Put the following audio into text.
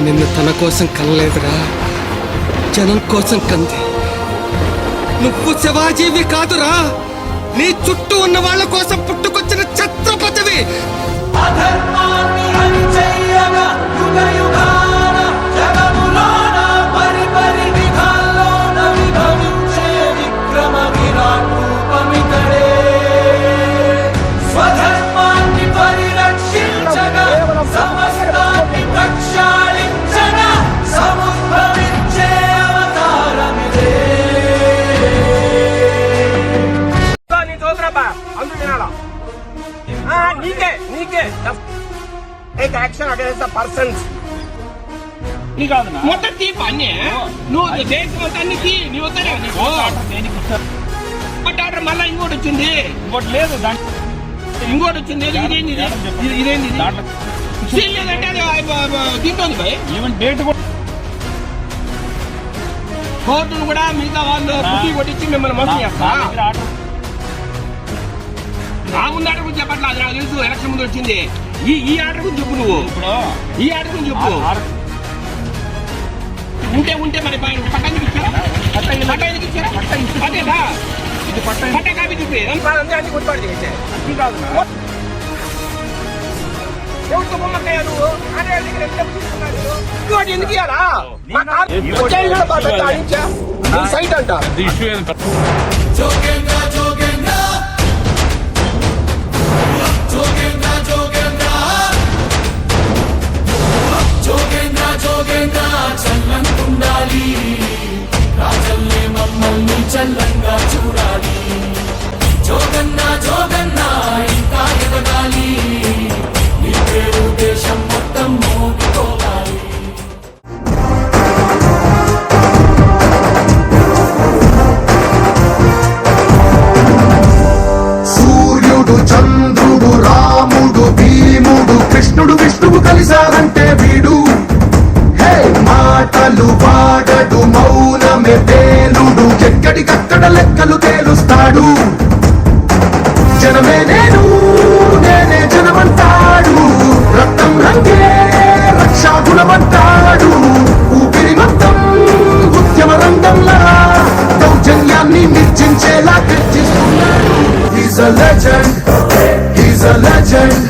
నిన్ను తన కోసం కనలేదురా, జనం కోసం కంది. నువ్వు శివాజీవి కాదురా, నీ చుట్టూ ఉన్న వాళ్ళ కోసం పుట్టుకొచ్చిన ఛత్రపతివి. Action against the persons. మొత్తం తీ పన్నే నువ్వు దేశం మొత్తాన్ని తీ నీ వద్దనే ఆర్డర్ మళ్ళా ఇంకోటి వచ్చింది, ఇంకోటి లేదు, ఇంకోటి వచ్చింది. ఇదేంది ఇదేంది సీల్ లేదంటే అది తింటుంది భయ్. ఈవెన్ డేట్ కోర్టును కూడా మిగతా వాళ్ళు పుట్టి కొట్టించి మిమ్మల్ని మోసం చేస్తా. నా ముందు ఆర్డర్ గురించి చెప్పట్లా, అది నాకు తెలుసు. ఎలక్షన్ ముందు వచ్చింది. ఈ ఆర్డర్ గురించి చెప్పు, నువ్వు ఈ ఆర్డర్ గురించి చెప్పు. ఉంటే మరి పట్టానికి ఇచ్చారా? పట్టానికి ఇచ్చారా? పట్టేదా పట్ట కాపీ చూపి అన్ని కొట్టుబాటు చేసే ఎవరితో బొమ్మకాయ నువ్వు ఎందుకు ఇయ్యాలా? సైట్ అంట చల్లంగా రాజల్లే మమ్మల్ని చల్లంగా చూడాలి. జోగన్నా జోగన్నా ఇంకా ఎదగాలి, నీ పేరు దేశం మొత్తం మోగిపోవాలి. సూర్యుడు చంద్రుడు రాముడు భీముడు కృష్ణుడు విష్ణువు కలిసారంటే వీడు మాటలు వాడడు, మౌనమే పేలుడు, ఎక్కడికక్కడ లెక్కలు తేలుస్తాడు. జనమే నేను, నేనే జనమంటాడు, రక్తం రంగే రక్షాగుణమంటాడు. ఊపిరి మొత్తం ఉద్యమ రంగంలా దౌర్జన్యాన్ని నిర్జించేలా గర్జిస్తున్నాడు. He's a legend, he's a legend.